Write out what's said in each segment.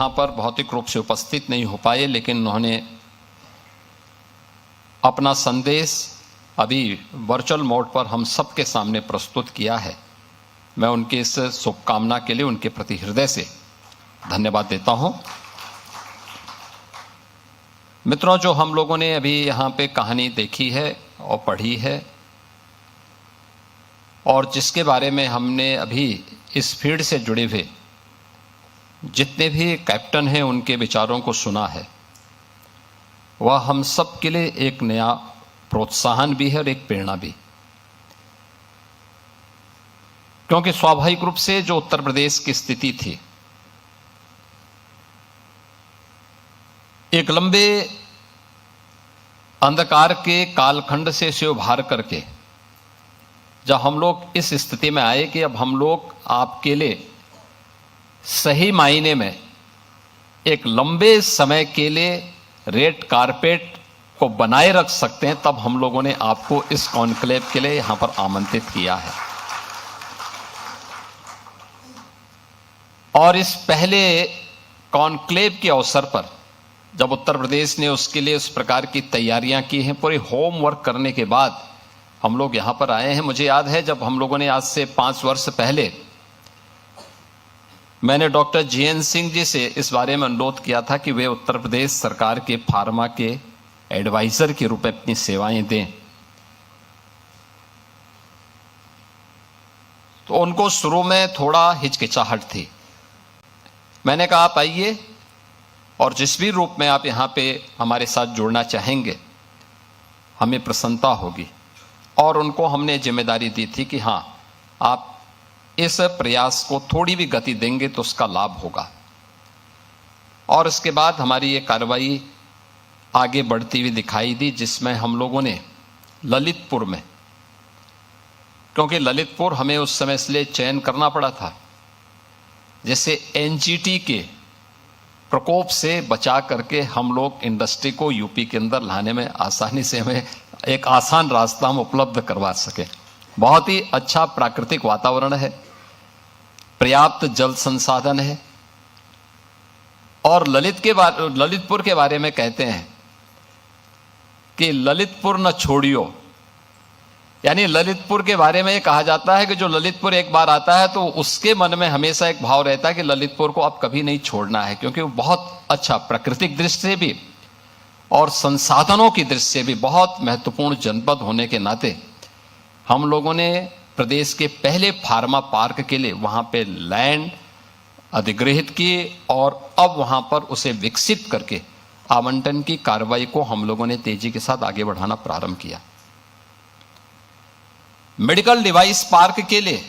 यहाँ पर भौतिक रूप से उपस्थित नहीं हो पाए, लेकिन उन्होंने अपना संदेश अभी वर्चुअल मोड पर हम सबके सामने प्रस्तुत किया है। मैं उनकी इस शुभकामना के लिए उनके प्रति हृदय से धन्यवाद देता हूँ। मित्रों, जो हम लोगों ने अभी यहाँ पे कहानी देखी है और पढ़ी है और जिसके बारे में हमने अभी इस फील्ड से जुड़े हुए जितने भी कैप्टन हैं उनके विचारों को सुना है, वह हम सब के लिए एक नया प्रोत्साहन भी है और एक प्रेरणा भी। क्योंकि स्वाभाविक रूप से जो उत्तर प्रदेश की स्थिति थी, एक लंबे अंधकार के कालखंड से उभार करके जब हम लोग इस स्थिति में आए कि अब हम लोग आपके लिए सही मायने में एक लंबे समय के लिए रेड कारपेट को बनाए रख सकते हैं, तब हम लोगों ने आपको इस कॉन्क्लेव के लिए यहां पर आमंत्रित किया है। और इस पहले कॉन्क्लेव के अवसर पर जब उत्तर प्रदेश ने उसके लिए उस प्रकार की तैयारियां की हैं, पूरे होमवर्क करने के बाद हम लोग यहां पर आए हैं। मुझे याद है जब हम लोगों ने आज से 5 वर्ष पहले मैंने डॉक्टर जीएन सिंह जी से इस बारे में अनुरोध किया था कि वे उत्तर प्रदेश सरकार के फार्मा के एडवाइजर के रूप में अपनी सेवाएं दें, तो उनको शुरू में थोड़ा हिचकिचाहट थी। मैंने कहा आप आइए और जिस भी रूप में आप यहाँ पे हमारे साथ जुड़ना चाहेंगे हमें प्रसन्नता होगी। और उनको हमने जिम्मेदारी दी थी कि हाँ, आप इस प्रयास को थोड़ी भी गति देंगे तो उसका लाभ होगा। और इसके बाद हमारी ये कार्रवाई आगे बढ़ती हुई दिखाई दी, जिसमें हम लोगों ने ललितपुर में, क्योंकि ललितपुर हमें उस समय इसलिए चयन करना पड़ा था जैसे एनजीटी के प्रकोप से बचा करके हम लोग इंडस्ट्री को यूपी के अंदर लाने में आसानी से हमें एक आसान रास्ता हम उपलब्ध करवा सके। बहुत ही अच्छा प्राकृतिक वातावरण है, पर्याप्त जल संसाधन है। और ललितपुर के बारे में कहते हैं कि ललितपुर न छोड़ियो, यानी ललितपुर के बारे में ये कहा जाता है कि जो ललितपुर एक बार आता है तो उसके मन में हमेशा एक भाव रहता है कि ललितपुर को अब कभी नहीं छोड़ना है, क्योंकि वो बहुत अच्छा प्राकृतिक दृष्टि से भी और संसाधनों की दृष्टि से भी बहुत महत्वपूर्ण जनपद होने के नाते हम लोगों ने प्रदेश के पहले फार्मा पार्क के लिए वहां पे लैंड अधिग्रहित की और अब वहां पर उसे विकसित करके आवंटन की कार्रवाई को हम लोगों ने तेजी के साथ आगे बढ़ाना प्रारंभ किया। मेडिकल डिवाइस पार्क के लिए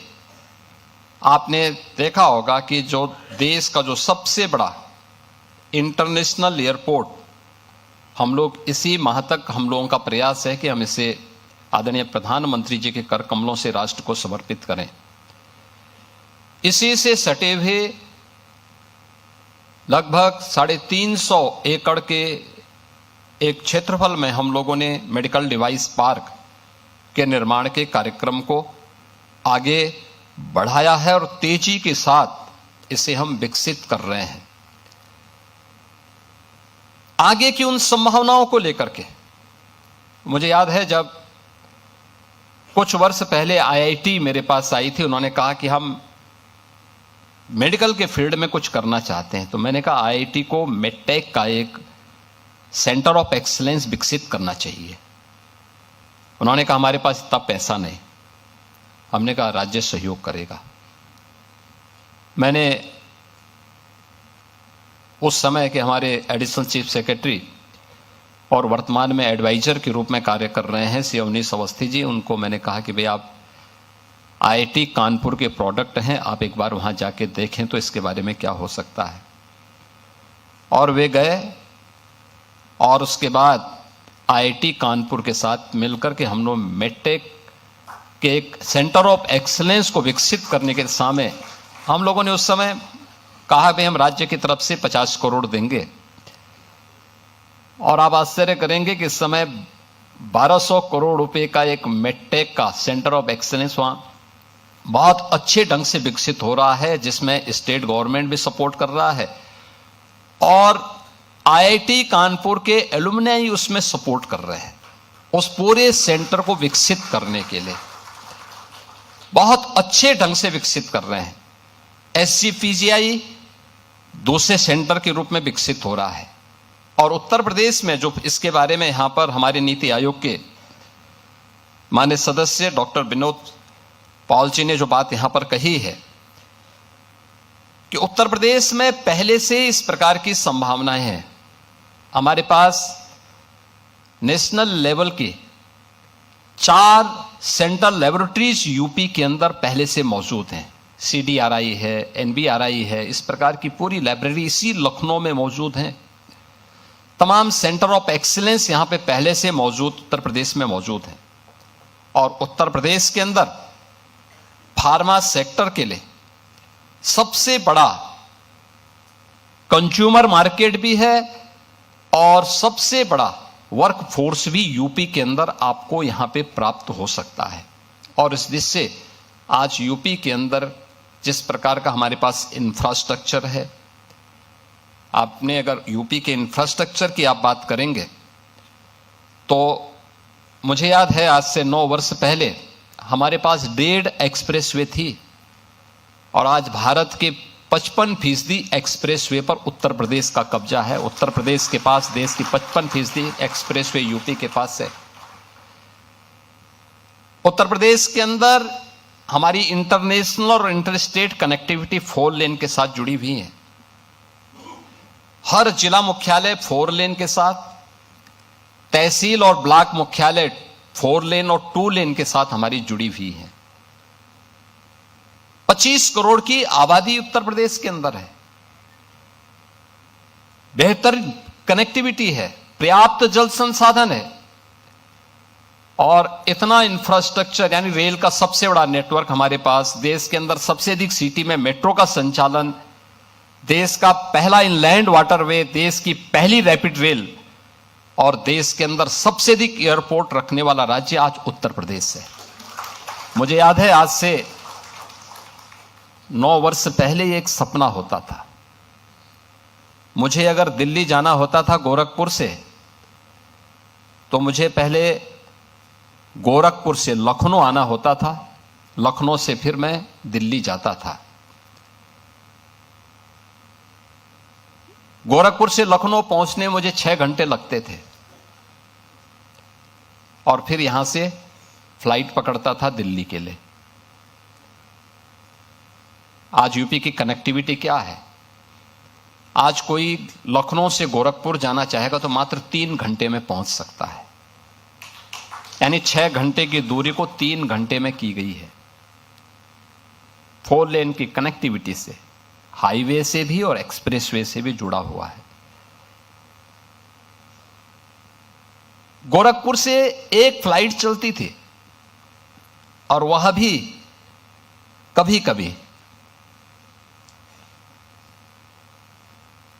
आपने देखा होगा कि जो देश का जो सबसे बड़ा इंटरनेशनल एयरपोर्ट, हम लोग इसी माह तक हम लोगों का प्रयास है कि हम इसे आदरणीय प्रधानमंत्री जी के कर कमलों से राष्ट्र को समर्पित करें। इसी से सटे हुए लगभग 350 एकड़ के एक क्षेत्रफल में हम लोगों ने मेडिकल डिवाइस पार्क के निर्माण के कार्यक्रम को आगे बढ़ाया है और तेजी के साथ इसे हम विकसित कर रहे हैं। आगे की उन संभावनाओं को लेकर के मुझे याद है जब कुछ वर्ष पहले आईआईटी मेरे पास आई थी, उन्होंने कहा कि हम मेडिकल के फील्ड में कुछ करना चाहते हैं। तो मैंने कहा आईआईटी को मेडटेक का एक सेंटर ऑफ एक्सीलेंस विकसित करना चाहिए। उन्होंने कहा हमारे पास इतना पैसा नहीं। हमने कहा राज्य सहयोग करेगा। मैंने उस समय के हमारे एडिशनल चीफ सेक्रेटरी और वर्तमान में एडवाइजर के रूप में कार्य कर रहे हैं श्री अवनीश अवस्थी जी, उनको मैंने कहा कि भाई आप आईआईटी कानपुर के प्रोडक्ट हैं, आप एक बार वहां जाके देखें तो इसके बारे में क्या हो सकता है। और वे गए और उसके बाद आईआईटी कानपुर के साथ मिलकर के हम लोग मेडटेक के एक सेंटर ऑफ एक्सीलेंस को विकसित करने के दिशा में हम लोगों ने उस समय कहा भाई हम राज्य की तरफ से 50 करोड़ देंगे। और आप आश्चर्य करेंगे कि इस समय 1200 करोड़ रुपए का एक मेडटेक का सेंटर ऑफ एक्सीलेंस वहां बहुत अच्छे ढंग से विकसित हो रहा है, जिसमें स्टेट गवर्नमेंट भी सपोर्ट कर रहा है और आईआईटी कानपुर के एलुमनाई उसमें सपोर्ट कर रहे हैं उस पूरे सेंटर को विकसित करने के लिए, बहुत अच्छे ढंग से विकसित कर रहे हैं। SCPGI दूसरे सेंटर के रूप में विकसित हो रहा है। और उत्तर प्रदेश में जो इसके बारे में यहां पर हमारे नीति आयोग के माननीय सदस्य डॉक्टर विनोद पॉल जी ने जो बात यहां पर कही है कि उत्तर प्रदेश में पहले से इस प्रकार की संभावनाएं हैं। हमारे पास नेशनल लेवल की 4 सेंट्रल लेबोरेटरीज यूपी के अंदर पहले से मौजूद हैं। CDRI है, NBRI है, इस प्रकार की पूरी लाइब्रेरी इसी लखनऊ में मौजूद हैं। तमाम सेंटर ऑफ एक्सीलेंस यहां पे पहले से मौजूद उत्तर प्रदेश में मौजूद हैं। और उत्तर प्रदेश के अंदर फार्मा सेक्टर के लिए सबसे बड़ा कंज्यूमर मार्केट भी है और सबसे बड़ा वर्क फोर्स भी यूपी के अंदर आपको यहां पे प्राप्त हो सकता है। और इस दृष्टि से आज यूपी के अंदर जिस प्रकार का हमारे पास इंफ्रास्ट्रक्चर है, आपने अगर यूपी के इंफ्रास्ट्रक्चर की आप बात करेंगे तो मुझे याद है आज से 9 वर्ष पहले हमारे पास 1.5 एक्सप्रेसवे थी और आज भारत के 55% एक्सप्रेसवे पर उत्तर प्रदेश का कब्जा है। उत्तर प्रदेश के पास देश की 55% एक्सप्रेसवे यूपी के पास है। उत्तर प्रदेश के अंदर हमारी इंटरनेशनल और इंटरस्टेट कनेक्टिविटी 4 लेन के साथ जुड़ी हुई है। हर जिला मुख्यालय 4 लेन के साथ, तहसील और ब्लॉक मुख्यालय 4 लेन और 2 लेन के साथ हमारी जुड़ी हुई है। 25 करोड़ की आबादी उत्तर प्रदेश के अंदर है। बेहतर कनेक्टिविटी है, पर्याप्त जल संसाधन है और इतना इंफ्रास्ट्रक्चर यानी रेल का सबसे बड़ा नेटवर्क हमारे पास, देश के अंदर सबसे अधिक सिटी में मेट्रो का संचालन, देश का पहला इनलैंड वाटरवे, देश की पहली रैपिड रेल और देश के अंदर सबसे अधिक एयरपोर्ट रखने वाला राज्य आज उत्तर प्रदेश है। मुझे याद है आज से 9 वर्ष पहले एक सपना होता था। मुझे अगर दिल्ली जाना होता था गोरखपुर से तो मुझे पहले गोरखपुर से लखनऊ आना होता था, लखनऊ से फिर मैं दिल्ली जाता था। गोरखपुर से लखनऊ पहुंचने में मुझे 6 घंटे लगते थे और फिर यहां से फ्लाइट पकड़ता था दिल्ली के लिए। आज यूपी की कनेक्टिविटी क्या है? आज कोई लखनऊ से गोरखपुर जाना चाहेगा तो मात्र 3 घंटे में पहुंच सकता है, यानी 6 घंटे की दूरी को 3 घंटे में की गई है। 4 लेन की कनेक्टिविटी से, हाईवे से भी और एक्सप्रेसवे से भी जुड़ा हुआ है। गोरखपुर से एक फ्लाइट चलती थी और वह भी कभी कभी,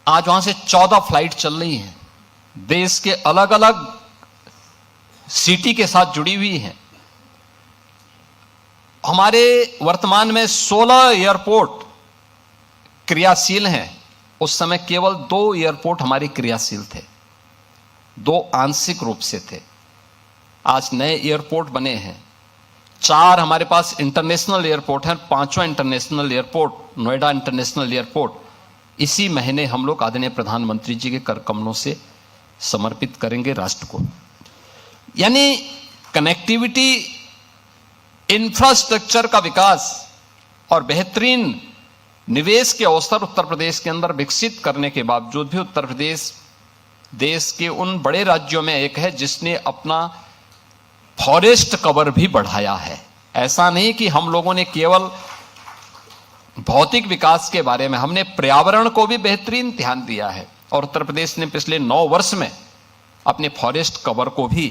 आज वहां से 14 फ्लाइट चल रही हैं, देश के अलग अलग सिटी के साथ जुड़ी हुई हैं। हमारे वर्तमान में 16 एयरपोर्ट क्रियाशील हैं। उस समय केवल 2 एयरपोर्ट हमारे क्रियाशील थे, 2 आंशिक रूप से थे। आज नए एयरपोर्ट बने हैं, 4 हमारे पास इंटरनेशनल एयरपोर्ट हैं, 5वां international airport Noida international airport इसी महीने हम लोग आदरणीय प्रधानमंत्री जी के कर कमलों से समर्पित करेंगे राष्ट्र को। यानी कनेक्टिविटी, इंफ्रास्ट्रक्चर का विकास और बेहतरीन निवेश के अवसर उत्तर प्रदेश के अंदर विकसित करने के बावजूद भी उत्तर प्रदेश देश के उन बड़े राज्यों में एक है जिसने अपना फॉरेस्ट कवर भी बढ़ाया है। ऐसा नहीं कि हम लोगों ने केवल भौतिक विकास के बारे में, हमने पर्यावरण को भी बेहतरीन ध्यान दिया है और उत्तर प्रदेश ने पिछले 9 वर्ष में अपने फॉरेस्ट कवर को भी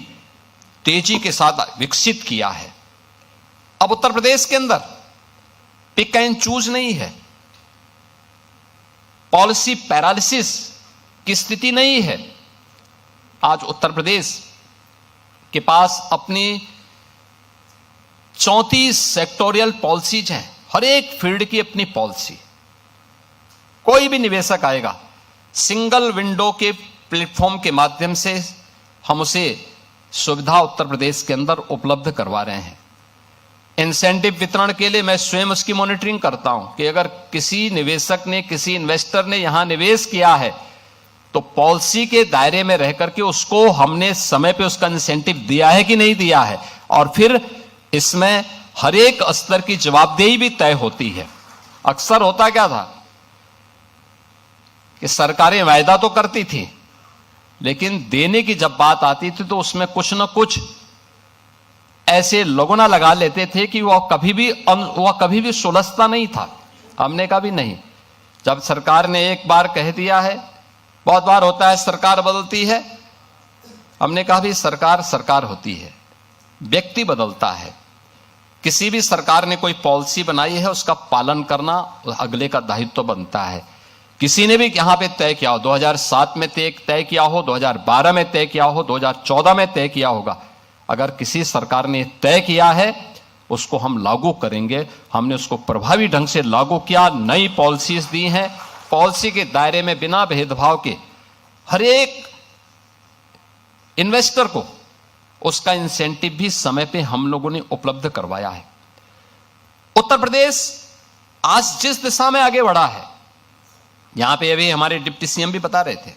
तेजी के साथ विकसित किया है। अब उत्तर प्रदेश के अंदर पिक एंड चूज नहीं है, पॉलिसी पैरालिसिस की स्थिति नहीं है। आज उत्तर प्रदेश के पास अपनी 34 सेक्टोरियल पॉलिसीज हैं, हर एक फील्ड की अपनी पॉलिसी। कोई भी निवेशक आएगा सिंगल विंडो के प्लेटफॉर्म के माध्यम से हम उसे सुविधा उत्तर प्रदेश के अंदर उपलब्ध करवा रहे हैं। इंसेंटिव वितरण के लिए मैं स्वयं उसकी मॉनिटरिंग करता हूं कि अगर किसी निवेशक ने, किसी इन्वेस्टर ने यहां निवेश किया है तो पॉलिसी के दायरे में रह करके उसको हमने समय पे उसका इंसेंटिव दिया है कि नहीं दिया है, और फिर इसमें हर एक स्तर की जवाबदेही भी तय होती है। अक्सर होता क्या था कि सरकारें वायदा तो करती थी, लेकिन देने की जब बात आती थी तो उसमें कुछ न कुछ ऐसे लगुना लगा लेते थे कि वह कभी भी सुलझता नहीं था। हमने कहा भी नहीं, जब सरकार ने एक बार कह दिया है, बहुत बार होता है सरकार बदलती है, हमने कहा भी सरकार सरकार होती है, व्यक्ति बदलता है। किसी भी सरकार ने कोई पॉलिसी बनाई है उसका पालन करना अगले का दायित्व तो बनता है। किसी ने भी यहां पे तय किया हो, 2007 में तय किया हो, 2012 में तय किया हो, 2014 में तय किया होगा, अगर किसी सरकार ने तय किया है उसको हम लागू करेंगे। हमने उसको प्रभावी ढंग से लागू किया, नई पॉलिसीज दी हैं, पॉलिसी के दायरे में बिना भेदभाव के हर एक इन्वेस्टर को उसका इंसेंटिव भी समय पे हम लोगों ने उपलब्ध करवाया है। उत्तर प्रदेश आज जिस दिशा में आगे बढ़ा है, यहां पे अभी हमारे डिप्टी सीएम भी बता रहे थे,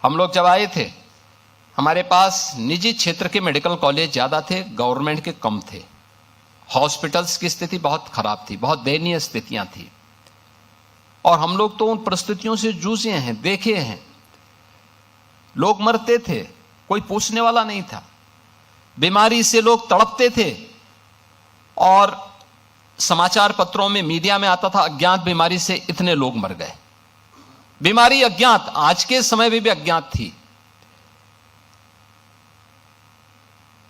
हम लोग जब आए थे हमारे पास निजी क्षेत्र के मेडिकल कॉलेज ज्यादा थे, गवर्नमेंट के कम थे। हॉस्पिटल्स की स्थिति बहुत खराब थी, बहुत दयनीय स्थितियां थी, और हम लोग तो उन परिस्थितियों से जूझे हैं, देखे हैं। लोग मरते थे, कोई पूछने वाला नहीं था, बीमारी से लोग तड़पते थे, और समाचार पत्रों में, मीडिया में आता था अज्ञात बीमारी से इतने लोग मर गए। बीमारी अज्ञात, आज के समय में भी अज्ञात थी।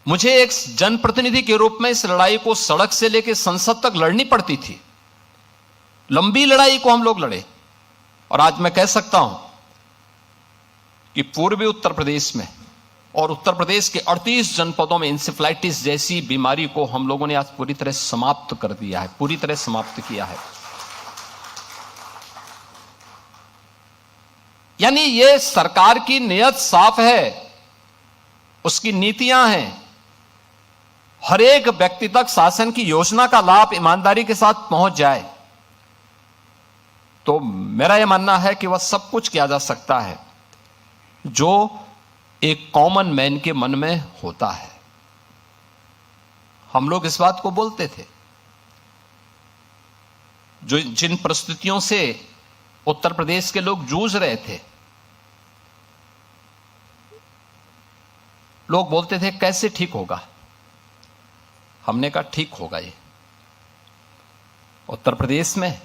मुझे एक जनप्रतिनिधि के रूप में इस लड़ाई को सड़क से लेकर संसद तक लड़नी पड़ती थी। लंबी लड़ाई को हम लोग लड़े, और आज मैं कह सकता हूं कि पूर्वी उत्तर प्रदेश में और उत्तर प्रदेश के 38 जनपदों में इंसेफ्लाइटिस जैसी बीमारी को हम लोगों ने आज पूरी तरह समाप्त कर दिया है, पूरी तरह समाप्त किया है। यानी ये सरकार की नीयत साफ है, उसकी नीतियां हैं, हर एक व्यक्ति तक शासन की योजना का लाभ ईमानदारी के साथ पहुंच जाए। तो मेरा यह मानना है कि वह सब कुछ किया जा सकता है जो एक कॉमन मैन के मन में होता है। हम लोग इस बात को बोलते थे, जो जिन परिस्थितियों से उत्तर प्रदेश के लोग जूझ रहे थे, लोग बोलते थे कैसे ठीक होगा। हमने कहा ठीक होगा। ये उत्तर प्रदेश में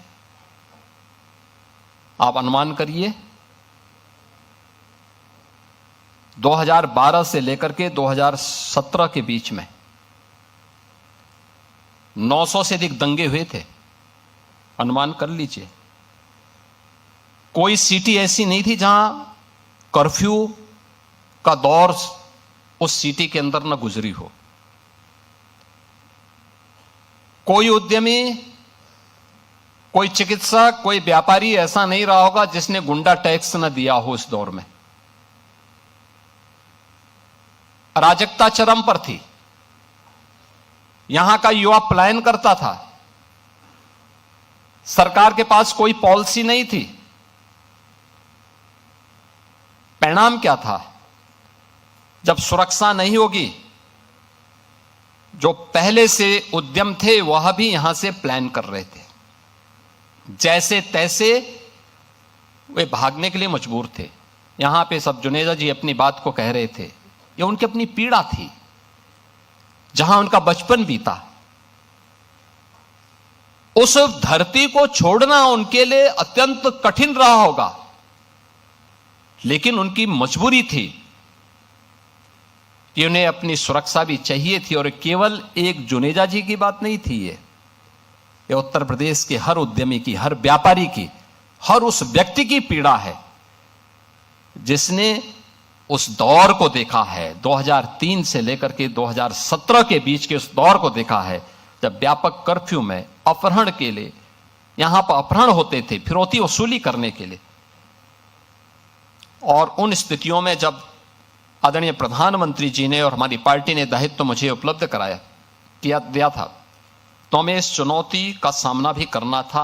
आप अनुमान करिए 2012 से लेकर के 2017 के बीच में 900 से अधिक दंगे हुए थे। अनुमान कर लीजिए, कोई सिटी ऐसी नहीं थी जहां कर्फ्यू का दौर उस सिटी के अंदर न गुजरी हो। कोई उद्यमी, कोई चिकित्सक, कोई व्यापारी ऐसा नहीं रहा होगा जिसने गुंडा टैक्स न दिया हो। इस दौर में अराजकता चरम पर थी। यहां का युवा पलायन करता था, सरकार के पास कोई पॉलिसी नहीं थी। परिणाम क्या था? जब सुरक्षा नहीं होगी, जो पहले से उद्यम थे वह भी यहां से प्लान कर रहे थे, जैसे तैसे वे भागने के लिए मजबूर थे। यहां पे सब जुनेजा जी अपनी बात को कह रहे थे, ये उनकी अपनी पीड़ा थी, जहां उनका बचपन बीता। उस धरती को छोड़ना उनके लिए अत्यंत कठिन रहा होगा, लेकिन उनकी मजबूरी थी कि उन्हें अपनी सुरक्षा भी चाहिए थी। और केवल एक जुनेजा जी की बात नहीं थी, ये उत्तर प्रदेश के हर उद्यमी की, हर व्यापारी की, हर उस व्यक्ति की पीड़ा है जिसने उस दौर को देखा है, 2003 से लेकर के 2017 के बीच के उस दौर को देखा है, जब व्यापक कर्फ्यू में अपहरण के लिए, यहां पर अपहरण होते थे फिरौती वसूली करने के लिए। और उन स्थितियों में जब आदरणीय प्रधानमंत्री जी ने और हमारी पार्टी ने दायित्व मुझे उपलब्ध दिया था, तो हमें इस चुनौती का सामना भी करना था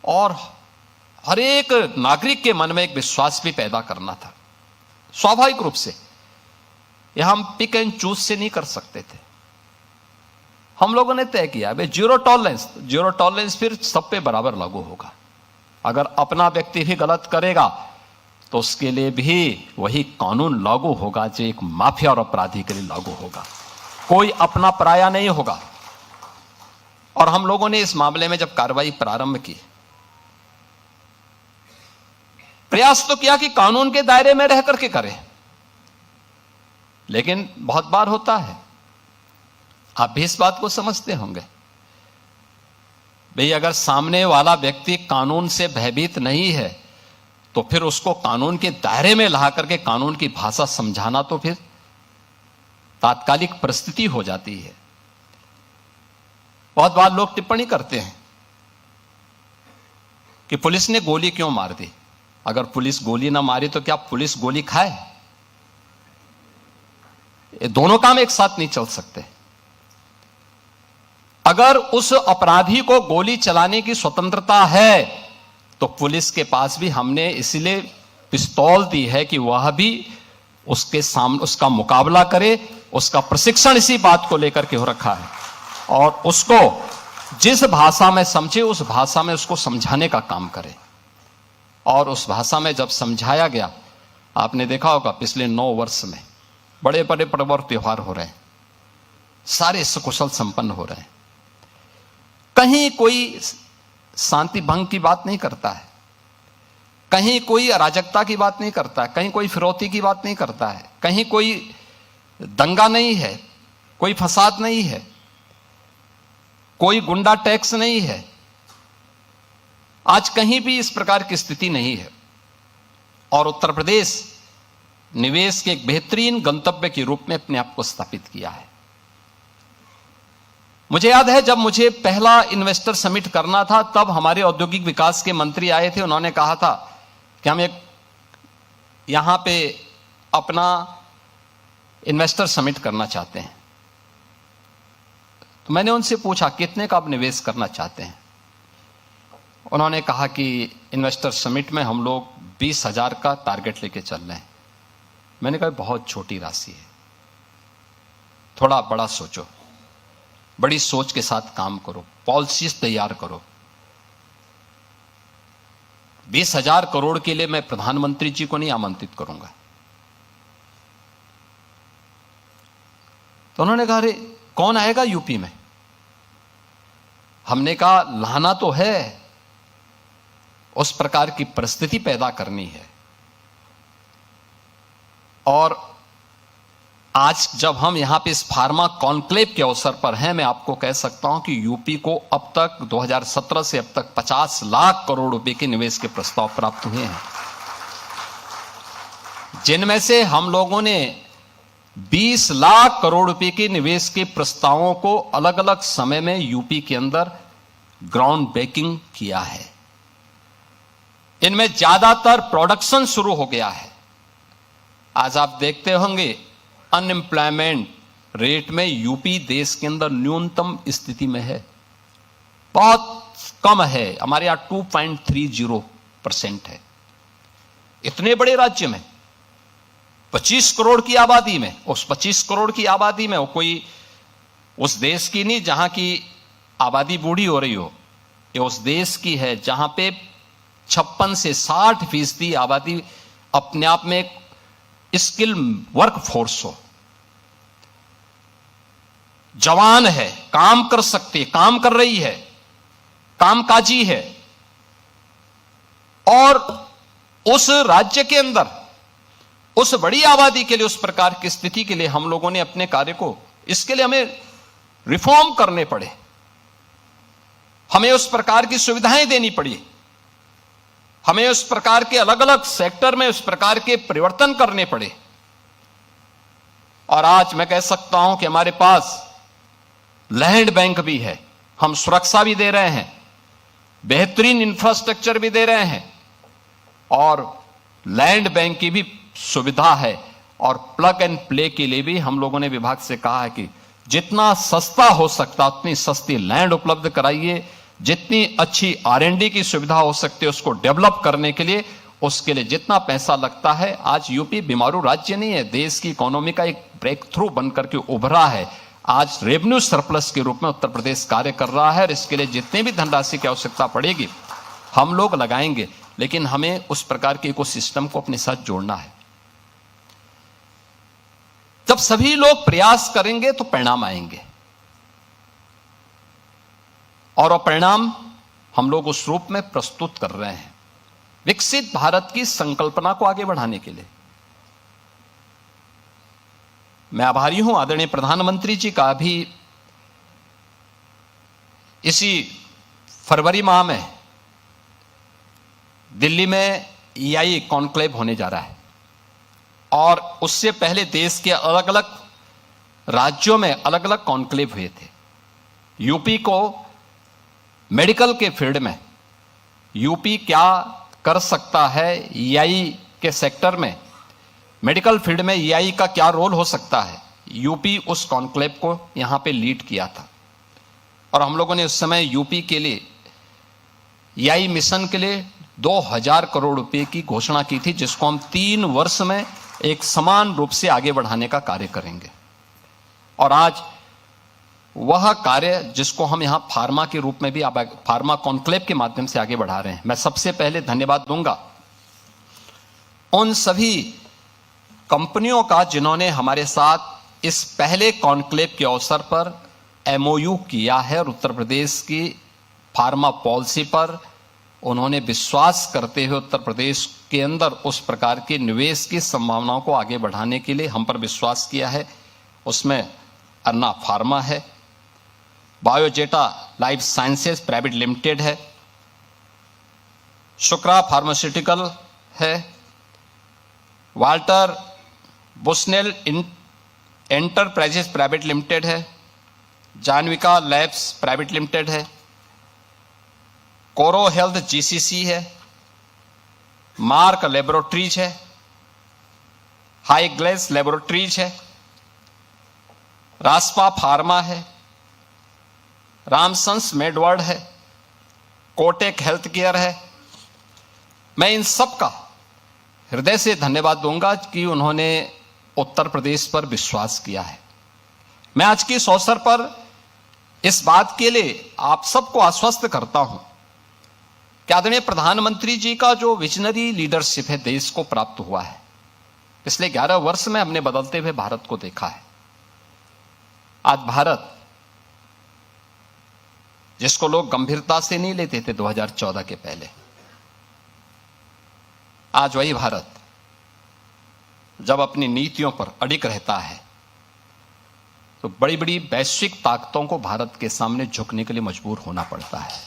और हर एक नागरिक के मन में एक विश्वास भी पैदा करना था। स्वाभाविक रूप से यह हम पिक एंड चूज से नहीं कर सकते थे। हम लोगों ने तय किया भाई जीरो टॉलरेंस फिर सब पे बराबर लागू होगा। अगर अपना व्यक्ति भी गलत करेगा तो उसके लिए भी वही कानून लागू होगा जो एक माफिया और अपराधी के लिए लागू होगा। कोई अपना पराया नहीं होगा। और हम लोगों ने इस मामले में जब कार्रवाई प्रारंभ की, प्रयास तो किया कि कानून के दायरे में रह करके करें, लेकिन बहुत बार होता है, आप भी इस बात को समझते होंगे, भाई अगर सामने वाला व्यक्ति कानून से भयभीत नहीं है तो फिर उसको कानून के दायरे में ला करके कानून की भाषा समझाना तो फिर तात्कालिक परिस्थिति हो जाती है। बहुत बार लोग टिप्पणी करते हैं कि पुलिस ने गोली क्यों मार दी। अगर पुलिस गोली ना मारी तो क्या पुलिस गोली खाए? ये दोनों काम एक साथ नहीं चल सकते। अगर उस अपराधी को गोली चलाने की स्वतंत्रता है तो पुलिस के पास भी हमने इसलिए पिस्तौल दी है कि वह भी उसके सामने उसका मुकाबला करे। उसका प्रशिक्षण इसी बात को लेकर के हो रखा है और उसको जिस भाषा में समझे उस भाषा में उसको समझाने का काम करे। और उस भाषा में जब समझाया गया, आपने देखा होगा पिछले 9 वर्ष में बड़े बड़े पर्व और त्योहार हो रहे हैं, सारे सकुशल संपन्न हो रहे हैं। कहीं कोई शांति भंग की बात नहीं करता है, कहीं कोई अराजकता की बात नहीं करता है, कहीं कोई फिरौती की बात नहीं करता है, कहीं कोई दंगा नहीं है, कोई फसाद नहीं है, कोई गुंडा टैक्स नहीं है। आज कहीं भी इस प्रकार की स्थिति नहीं है और उत्तर प्रदेश निवेश के एक बेहतरीन गंतव्य के रूप में अपने आप को स्थापित किया है। मुझे याद है जब मुझे पहला इन्वेस्टर समिट करना था तब हमारे औद्योगिक विकास के मंत्री आए थे। उन्होंने कहा था कि हम एक यहां पे अपना इन्वेस्टर समिट करना चाहते हैं। तो मैंने उनसे पूछा कितने का आप निवेश करना चाहते हैं। उन्होंने कहा कि इन्वेस्टर समिट में हम लोग 20,000 का टारगेट लेके चल रहे हैं। मैंने कहा बहुत छोटी राशि है, थोड़ा बड़ा सोचो, बड़ी सोच के साथ काम करो, पॉलिसीज तैयार करो। 20,000 करोड़ के लिए मैं प्रधानमंत्री जी को नहीं आमंत्रित करूंगा। तो उन्होंने कहा अरे कौन आएगा यूपी में। हमने कहा लाना तो है, उस प्रकार की परिस्थिति पैदा करनी है। और आज जब हम यहां पे इस फार्मा कॉन्क्लेव के अवसर पर हैं, मैं आपको कह सकता हूं कि यूपी को अब तक 2017 से अब तक 50 लाख करोड़ रुपए के निवेश के प्रस्ताव प्राप्त हुए हैं, जिनमें से हम लोगों ने 20 लाख करोड़ रुपए के निवेश के प्रस्तावों को अलग अलग समय में यूपी के अंदर ग्राउंड ब्रेकिंग किया है। इनमें ज्यादातर प्रोडक्शन शुरू हो गया है। आज आप देखते होंगे अनएम्प्लॉयमेंट रेट में यूपी देश के अंदर न्यूनतम स्थिति में है, बहुत कम है। हमारे यहां 2.30% है। इतने बड़े राज्य में 25 करोड़ की आबादी में, उस 25 करोड़ की आबादी में वो कोई उस देश की नहीं जहां की आबादी बूढ़ी हो रही हो, ये उस देश की है जहां पे 56 से 60% आबादी अपने आप में एक स्किल वर्क फोर्स हो, जवान है, काम कर सकती है, काम कर रही है, कामकाजी है। और उस राज्य के अंदर उस बड़ी आबादी के लिए, उस प्रकार की स्थिति के लिए हम लोगों ने अपने कार्य को, इसके लिए हमें रिफॉर्म करने पड़े, हमें उस प्रकार की सुविधाएं देनी पड़ी, हमें उस प्रकार के अलग अलग सेक्टर में उस प्रकार के परिवर्तन करने पड़े। और आज मैं कह सकता हूं कि हमारे पास लैंड बैंक भी है, हम सुरक्षा भी दे रहे हैं, बेहतरीन इंफ्रास्ट्रक्चर भी दे रहे हैं और लैंड बैंक की भी सुविधा है और प्लग एंड प्ले के लिए भी हम लोगों ने विभाग से कहा है कि जितना सस्ता हो सकता उतनी सस्ती लैंड उपलब्ध कराइए, जितनी अच्छी R&D की सुविधा हो सकती है उसको डेवलप करने के लिए, उसके लिए जितना पैसा लगता है। आज यूपी बीमारू राज्य नहीं है, देश की इकोनॉमी का एक ब्रेक थ्रू बनकर के उभरा है। आज रेवेन्यू सरप्लस के रूप में उत्तर प्रदेश कार्य कर रहा है और इसके लिए जितनी भी धनराशि की आवश्यकता पड़ेगी हम लोग लगाएंगे, लेकिन हमें उस प्रकार के इकोसिस्टम को अपने साथ जोड़ना है। जब सभी लोग प्रयास करेंगे तो परिणाम आएंगे और वो परिणाम हम लोग उस रूप में प्रस्तुत कर रहे हैं विकसित भारत की संकल्पना को आगे बढ़ाने के लिए। मैं आभारी हूं आदरणीय प्रधानमंत्री जी का। अभी इसी फरवरी माह में दिल्ली में EI कॉन्क्लेव होने जा रहा है और उससे पहले देश के अलग अलग राज्यों में अलग अलग कॉन्क्लेव हुए थे। यूपी को मेडिकल के फील्ड में यूपी क्या कर सकता है, EI के सेक्टर में मेडिकल फील्ड में EI का क्या रोल हो सकता है, यूपी उस कॉन्क्लेव को यहां पे लीड किया था और हम लोगों ने उस समय यूपी के लिए EI मिशन के लिए 2000 करोड़ रुपए की घोषणा की थी, जिसको हम 3 वर्ष में एक समान रूप से आगे बढ़ाने का कार्य करेंगे। और आज वह कार्य जिसको हम यहां फार्मा के रूप में भी फार्मा कॉन्क्लेव के माध्यम से आगे बढ़ा रहे हैं। मैं सबसे पहले धन्यवाद दूंगा उन सभी कंपनियों का जिन्होंने हमारे साथ इस पहले कॉन्क्लेव के अवसर पर MOU किया है और उत्तर प्रदेश की फार्मा पॉलिसी पर उन्होंने विश्वास करते हुए उत्तर प्रदेश के अंदर उस प्रकार के निवेश की संभावनाओं को आगे बढ़ाने के लिए हम पर विश्वास किया है। उसमें अन्ना फार्मा है, बायोजेटा लाइफ साइंसेज प्राइवेट लिमिटेड है, शुक्रा फार्मास्यूटिकल है, वाल्टर बुस्नेल एंटरप्राइजेस प्राइवेट लिमिटेड है, जानविका लैब्स प्राइवेट लिमिटेड है, कोरो हेल्थ GCC है, मार्क लेबोरेटरीज है, हाई ग्लेस लेबोरेटरीज है, रास्पा फार्मा है, रामसंस मेडवर्ड है, कोटेक हेल्थ केयर है। मैं इन सब का हृदय से धन्यवाद दूंगा कि उन्होंने उत्तर प्रदेश पर विश्वास किया है। मैं आज के इस अवसर पर इस बात के लिए आप सबको आश्वस्त करता हूं कि आदरणीय प्रधानमंत्री जी का जो विजनरी लीडरशिप है देश को प्राप्त हुआ है, पिछले 11 वर्ष में हमने बदलते हुए भारत को देखा है। आज भारत जिसको लोग गंभीरता से नहीं लेते थे 2014 के पहले, आज वही भारत जब अपनी नीतियों पर अडिग रहता है तो बड़ी बड़ी वैश्विक ताकतों को भारत के सामने झुकने के लिए मजबूर होना पड़ता है।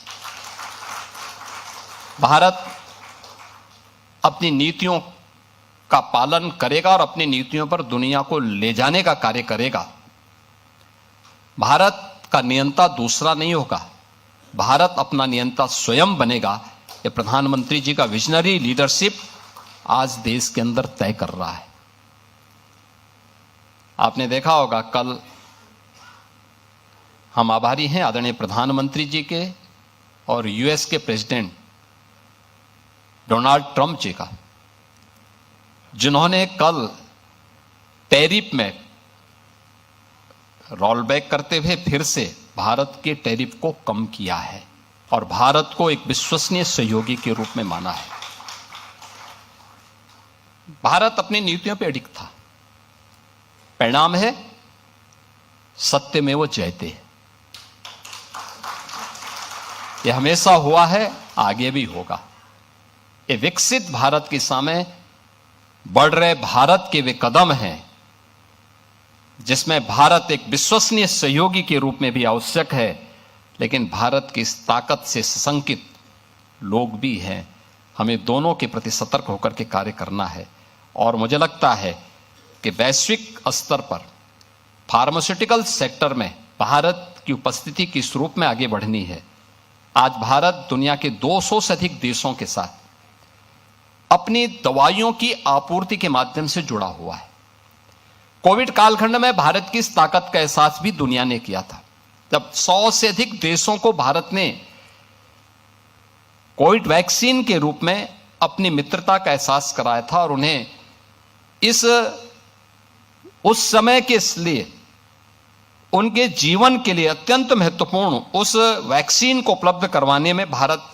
भारत अपनी नीतियों का पालन करेगा और अपनी नीतियों पर दुनिया को ले जाने का कार्य करेगा। भारत का नियंता दूसरा नहीं होगा, भारत अपना नियंता स्वयं बनेगा। ये प्रधानमंत्री जी का विजनरी लीडरशिप आज देश के अंदर तय कर रहा है। आपने देखा होगा कल हम आभारी हैं आदरणीय प्रधानमंत्री जी के और US के प्रेसिडेंट डोनाल्ड ट्रंप जी का, जिन्होंने कल टैरिफ में रोल बैक करते हुए फिर से भारत के टैरिफ को कम किया है और भारत को एक विश्वसनीय सहयोगी के रूप में माना है। भारत अपनी नीतियों पर अडिग था। परिणाम है सत्यमेव जयते। यह हमेशा हुआ है, आगे भी होगा। ये विकसित भारत के सामने बढ़ रहे भारत के वे कदम हैं जिसमें भारत एक विश्वसनीय सहयोगी के रूप में भी आवश्यक है, लेकिन भारत की इस ताकत से सशंकित लोग भी हैं। हमें दोनों के प्रति सतर्क होकर के कार्य करना है और मुझे लगता है कि वैश्विक स्तर पर फार्मास्यूटिकल सेक्टर में भारत की उपस्थिति किस रूप में आगे बढ़नी है। आज भारत दुनिया के 200 से अधिक देशों के साथ अपनी दवाइयों की आपूर्ति के माध्यम से जुड़ा हुआ है। कोविड कालखंड में भारत की इस ताकत का एहसास भी दुनिया ने किया था, जब 100 से अधिक देशों को भारत ने कोविड वैक्सीन के रूप में अपनी मित्रता का एहसास कराया था और उन्हें उस समय के लिए उनके जीवन के लिए अत्यंत महत्वपूर्ण उस वैक्सीन को उपलब्ध करवाने में भारत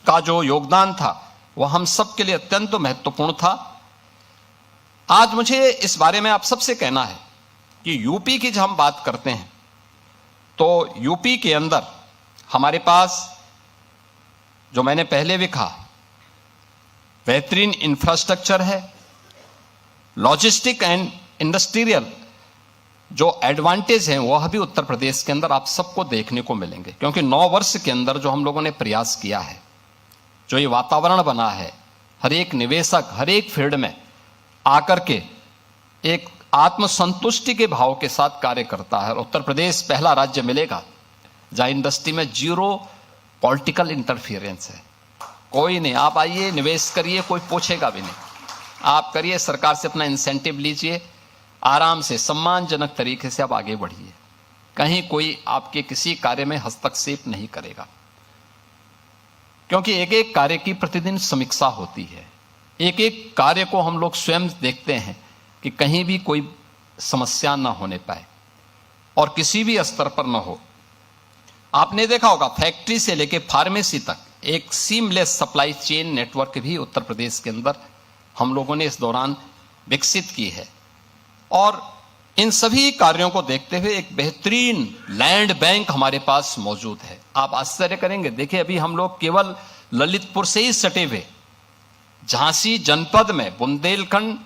का जो योगदान था वह हम सब के लिए अत्यंत महत्वपूर्ण था। आज मुझे इस बारे में आप सबसे कहना है कि यूपी की जब हम बात करते हैं तो यूपी के अंदर हमारे पास, जो मैंने पहले भी कहा, बेहतरीन इंफ्रास्ट्रक्चर है, लॉजिस्टिक एंड इंडस्ट्रियल जो एडवांटेज हैं वह भी उत्तर प्रदेश के अंदर आप सबको देखने को मिलेंगे, क्योंकि 9 वर्ष के अंदर जो हम लोगों ने प्रयास किया है, जो ये वातावरण बना है, हर एक निवेशक हर एक फील्ड में आकर के एक आत्मसंतुष्टि के भाव के साथ कार्य करता है। और उत्तर प्रदेश पहला राज्य मिलेगा जहां इंडस्ट्री में 0 पॉलिटिकल इंटरफियरेंस है। कोई नहीं, आप आइए निवेश करिए, कोई पूछेगा भी नहीं, आप करिए, सरकार से अपना इंसेंटिव लीजिए, आराम से सम्मानजनक तरीके से आप आगे बढ़िए, कहीं कोई आपके किसी कार्य में हस्तक्षेप नहीं करेगा, क्योंकि एक एक कार्य की प्रतिदिन समीक्षा होती है, एक एक कार्य को हम लोग स्वयं देखते हैं कि कहीं भी कोई समस्या ना होने पाए और किसी भी स्तर पर ना हो। आपने देखा होगा फैक्ट्री से लेकर फार्मेसी तक एक सीमलेस सप्लाई चेन नेटवर्क भी उत्तर प्रदेश के अंदर हम लोगों ने इस दौरान विकसित की है। और इन सभी कार्यों को देखते हुए एक बेहतरीन लैंड बैंक हमारे पास मौजूद है। आप आश्चर्य करेंगे, देखिए अभी हम लोग केवल ललितपुर से ही सटे हुए झांसी जनपद में बुंदेलखंड,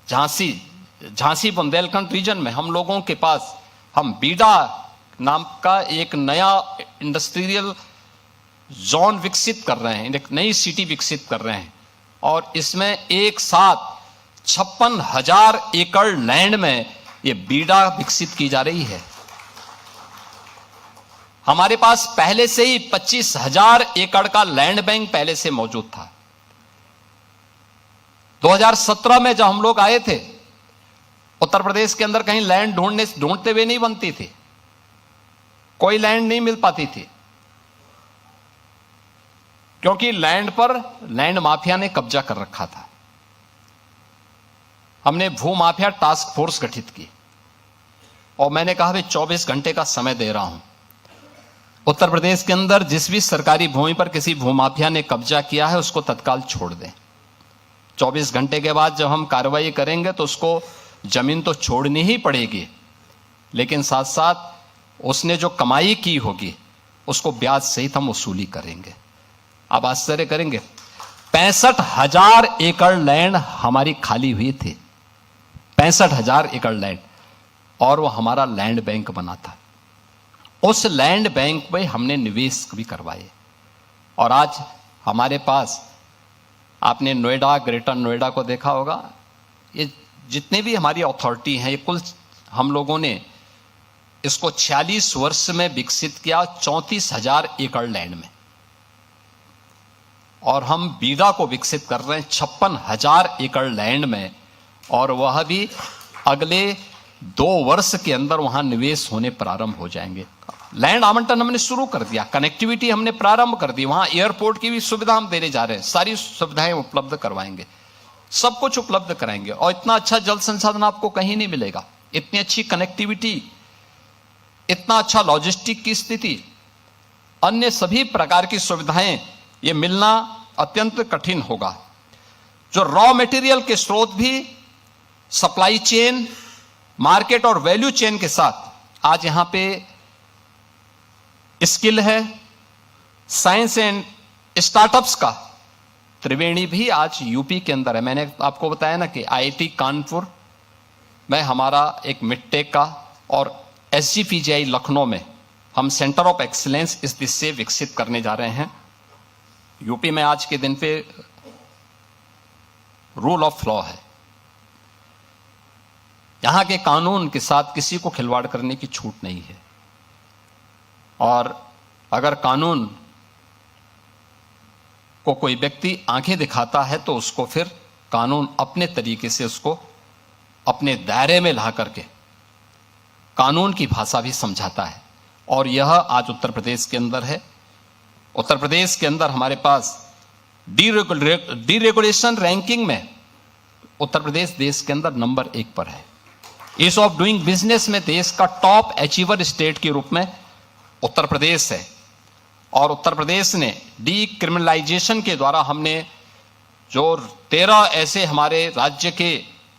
झांसी बुंदेलखंड रीजन में हम लोगों के पास हम बीडा नाम का एक नया इंडस्ट्रियल जोन विकसित कर रहे हैं, एक नई सिटी विकसित कर रहे हैं, और इसमें एक साथ 56,000 एकड़ लैंड में ये बीडा विकसित की जा रही है। हमारे पास पहले से ही 25,000 एकड़ का लैंड बैंक पहले से मौजूद था। 2017 में जब हम लोग आए थे, उत्तर प्रदेश के अंदर कहीं लैंड ढूंढते हुए नहीं बनती थी, कोई लैंड नहीं मिल पाती थी, क्योंकि लैंड पर लैंड माफिया ने कब्जा कर रखा था। हमने भू माफिया टास्क फोर्स गठित की और मैंने कहा भाई 24 घंटे का समय दे रहा हूं, उत्तर प्रदेश के अंदर जिस भी सरकारी भूमि पर किसी भूमाफिया ने कब्जा किया है उसको तत्काल छोड़ दें। 24 घंटे के बाद जब हम कार्रवाई करेंगे तो उसको जमीन तो छोड़नी ही पड़ेगी, लेकिन साथ साथ उसने जो कमाई की होगी उसको ब्याज सहित हम वसूली करेंगे। आप आश्चर्य करेंगे, 65,000 एकड़ लैंड हमारी खाली हुई थी, 65,000 एकड़ लैंड, और वो हमारा लैंड बैंक बना था। उस लैंड बैंक में हमने निवेश भी करवाए और आज हमारे पास, आपने नोएडा, ग्रेटर नोएडा को देखा होगा, ये जितने भी हमारी अथॉरिटी हैं ये कुल हम लोगों ने इसको 46 वर्ष में विकसित किया 34,000 एकड़ लैंड में, और हम बीडा को विकसित कर रहे हैं 56,000 एकड़ लैंड में, और वह भी अगले 2 वर्ष के अंदर वहां निवेश होने प्रारंभ हो जाएंगे। लैंड आवंटन हमने शुरू कर दिया, कनेक्टिविटी हमने प्रारंभ कर दी, वहां एयरपोर्ट की भी सुविधा हम देने जा रहे हैं, सारी सुविधाएं उपलब्ध करवाएंगे, सब कुछ उपलब्ध कराएंगे। और इतना अच्छा जल संसाधन आपको कहीं नहीं मिलेगा, इतनी अच्छी कनेक्टिविटी, इतना अच्छा लॉजिस्टिक की स्थिति, अन्य सभी प्रकार की सुविधाएं ये मिलना अत्यंत कठिन होगा। जो रॉ मटेरियल के स्रोत भी सप्लाई चेन, मार्केट और वैल्यू चेन के साथ आज यहां पे स्किल है, साइंस एंड स्टार्टअप्स का त्रिवेणी भी आज यूपी के अंदर है। मैंने आपको बताया ना कि आईआईटी कानपुर में हमारा एक मिडटेक का और एसजीपीजीआई लखनऊ में हम सेंटर ऑफ एक्सीलेंस इस दिशा से विकसित करने जा रहे हैं। यूपी में आज के दिन पे रूल ऑफ लॉ है, यहां के कानून के साथ किसी को खिलवाड़ करने की छूट नहीं है, और अगर कानून को कोई व्यक्ति आंखें दिखाता है तो उसको फिर कानून अपने तरीके से उसको अपने दायरे में ला करके कानून की भाषा भी समझाता है। और यह आज उत्तर प्रदेश के अंदर है। उत्तर प्रदेश के अंदर हमारे पास डीरेगुलेशन रैंकिंग में उत्तर प्रदेश देश के अंदर नंबर 1 पर है। ईज ऑफ डूइंग बिजनेस में देश का टॉप अचीवर स्टेट के रूप में उत्तर प्रदेश है। और उत्तर प्रदेश ने डीक्रिमिनलाइजेशन के द्वारा हमने जो 13 ऐसे हमारे राज्य के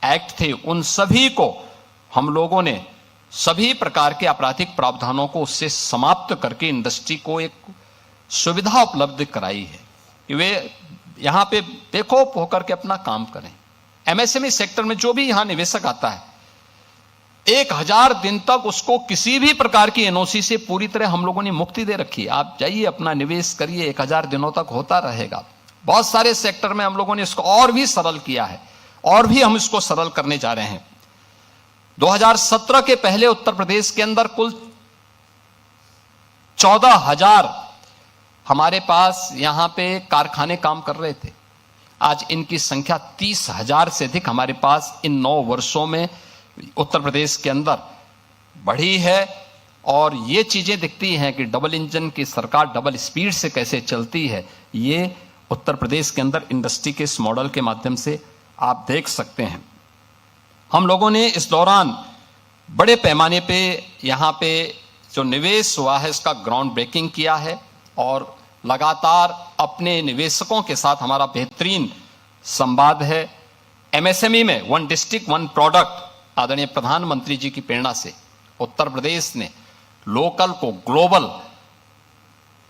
एक्ट थे उन सभी को हम लोगों ने सभी प्रकार के आपराधिक प्रावधानों को उससे समाप्त करके इंडस्ट्री को एक सुविधा उपलब्ध कराई है कि वे यहां पे बेखौफ होकर के अपना काम करें। एमएसएमई सेक्टर में जो भी यहां निवेशक आता है 1000 दिन तक उसको किसी भी प्रकार की एनओसी से पूरी तरह हम लोगों ने मुक्ति दे रखी है। आप जाइए अपना निवेश करिए, 1000 दिनों तक होता रहेगा। बहुत सारे सेक्टर में हम लोगों ने इसको और भी सरल किया है और भी हम इसको सरल करने जा रहे हैं। 2017 के पहले उत्तर प्रदेश के अंदर कुल 14,000 हमारे पास यहां पे कारखाने काम कर रहे थे। आज इनकी संख्या 30,000 से अधिक हमारे पास इन 9 वर्षों में उत्तर प्रदेश के अंदर बढ़ी है। और ये चीजें दिखती हैं कि डबल इंजन की सरकार डबल स्पीड से कैसे चलती है, ये उत्तर प्रदेश के अंदर इंडस्ट्री के इस मॉडल के माध्यम से आप देख सकते हैं। हम लोगों ने इस दौरान बड़े पैमाने पे यहाँ पे जो निवेश हुआ है इसका ग्राउंड ब्रेकिंग किया है और लगातार अपने निवेशकों के साथ हमारा बेहतरीन संवाद है। एमएसएमई में 1 डिस्ट्रिक्ट 1 प्रोडक्ट आदरणीय प्रधानमंत्री जी की प्रेरणा से उत्तर प्रदेश ने लोकल को ग्लोबल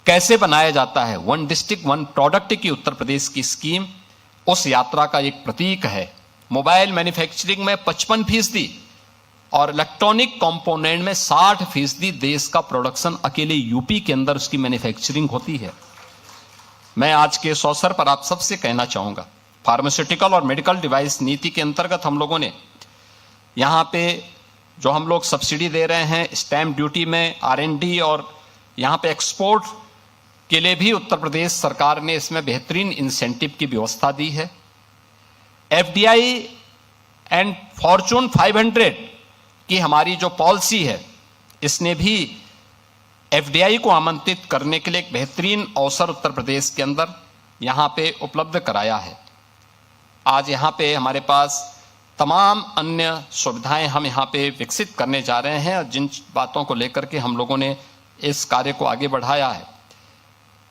कैसे बनाया जाता है, 1 डिस्ट्रिक्ट 1 प्रोडक्ट की उत्तर प्रदेश की स्कीम उस यात्रा का एक प्रतीक है। मोबाइल मैन्युफैक्चरिंग में 55% और इलेक्ट्रॉनिक कंपोनेंट में 60% देश का प्रोडक्शन अकेले यूपी के अंदर उसकी मैन्युफैक्चरिंग होती है। मैं आज के इस अवसर पर आप सबसे कहना चाहूंगा, फार्मास्यूटिकल और मेडिकल डिवाइस नीति के अंतर्गत हम लोगों ने यहाँ पे जो हम लोग सब्सिडी दे रहे हैं स्टैम्प ड्यूटी में, R&D और यहाँ पे एक्सपोर्ट के लिए भी उत्तर प्रदेश सरकार ने इसमें बेहतरीन इंसेंटिव की व्यवस्था दी है। FDI एंड फॉर्चून 500 की हमारी जो पॉलिसी है इसने भी FDI को आमंत्रित करने के लिए एक बेहतरीन अवसर उत्तर प्रदेश के अंदर यहाँ पे उपलब्ध कराया है। आज यहाँ पे हमारे पास तमाम अन्य सुविधाएं हम यहाँ पे विकसित करने जा रहे हैं और जिन बातों को लेकर के हम लोगों ने इस कार्य को आगे बढ़ाया है।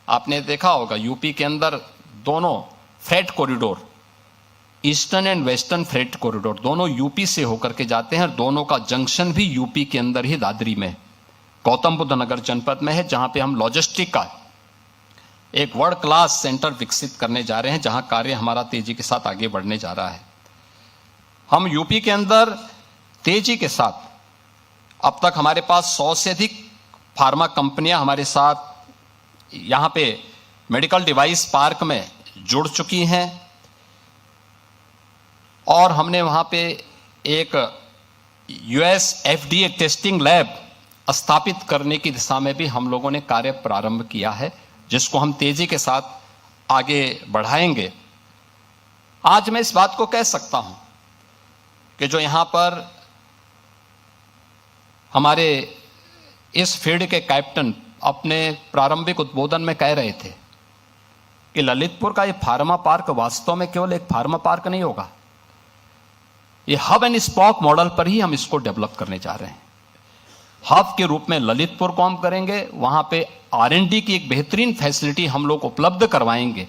आपने देखा होगा यूपी के अंदर दोनों freight corridor, eastern and western freight corridor दोनों यूपी से होकर के जाते हैं। दोनों का जंक्शन भी यूपी के अंदर ही दादरी में, गौतम बुद्ध नगर जनपद में है, जहां पे हम लॉजिस्टिक का एक वर्ल्ड क्लास सेंटर विकसित करने जा रहे हैं, जहां कार्य हमारा तेजी के साथ आगे बढ़ने जा रहा है। हम यूपी के अंदर तेजी के साथ अब तक हमारे पास 100 से अधिक फार्मा कंपनियां हमारे साथ यहां पे मेडिकल डिवाइस पार्क में जुड़ चुकी हैं और हमने वहां पे एक US FDA टेस्टिंग लैब स्थापित करने की दिशा में भी हम लोगों ने कार्य प्रारंभ किया है, जिसको हम तेजी के साथ आगे बढ़ाएंगे। आज मैं इस बात को कह सकता हूं कि जो यहां पर हमारे इस फील्ड के कैप्टन अपने प्रारंभिक उद्बोधन में कह रहे थे कि ललितपुर का ये फार्मा पार्क वास्तव में केवल एक फार्मा पार्क नहीं होगा, ये हब एंड स्पॉक मॉडल पर ही हम इसको डेवलप करने जा रहे हैं। हब के रूप में ललितपुर को हम करेंगे, वहां पे R&D की एक बेहतरीन फैसिलिटी हम लोग उपलब्ध करवाएंगे।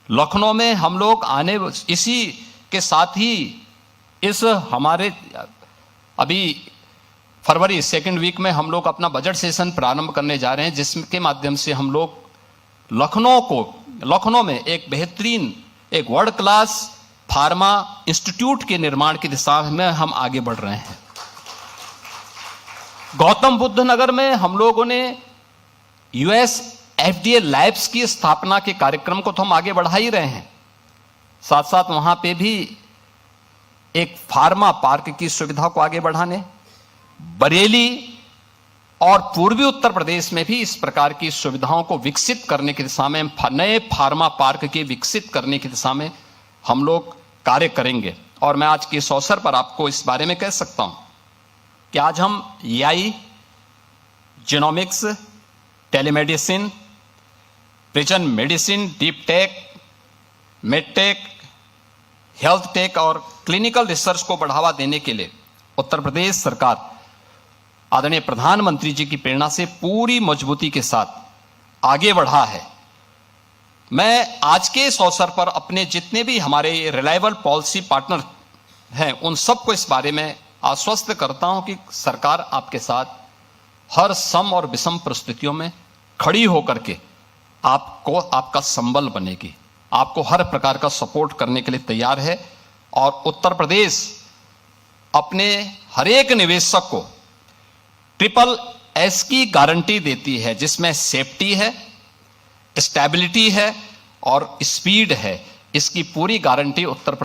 लखनऊ में हम लोग आने, इसी के साथ ही इस हमारे अभी फरवरी 2nd वीक में हम लोग अपना बजट सेशन प्रारंभ करने जा रहे हैं, जिसके माध्यम से हम लोग लखनऊ में एक बेहतरीन एक वर्ल्ड क्लास फार्मा इंस्टीट्यूट के निर्माण की दिशा में हम आगे बढ़ रहे हैं। गौतम बुद्ध नगर में हम लोगों ने US FDA लैब्स की स्थापना के कार्यक्रम को तो हम आगे बढ़ा ही रहे हैं, साथ साथ वहां पे भी एक फार्मा पार्क की सुविधा को आगे बढ़ाने, बरेली और पूर्वी उत्तर प्रदेश में भी इस प्रकार की सुविधाओं को विकसित करने की दिशा में, नए फार्मा पार्क के विकसित करने की दिशा में हम लोग कार्य करेंगे। और मैं आज के इस अवसर पर आपको इस बारे में कह सकता हूं कि आज हम AI, genomics, telemedicine, prison medicine, deep tech, medtech, health take और क्लिनिकल रिसर्च को बढ़ावा देने के लिए उत्तर प्रदेश सरकार आदरणीय प्रधानमंत्री जी की प्रेरणा से पूरी मजबूती के साथ आगे बढ़ा है। मैं आज के इस अवसर पर अपने जितने भी हमारे रिलायबल पॉलिसी पार्टनर हैं उन सबको इस बारे में आश्वस्त करता हूं कि सरकार आपके साथ हर सम और विषम परिस्थितियों में खड़ी होकर के आपको, आपका संबल बनेगी, आपको हर प्रकार का सपोर्ट करने के लिए तैयार है। और उत्तर प्रदेश अपने हर एक निवेशक को SSS की गारंटी देती है, जिसमें सेफ्टी है, स्टेबिलिटी है और स्पीड है। इसकी पूरी गारंटी उत्तर प्रदेश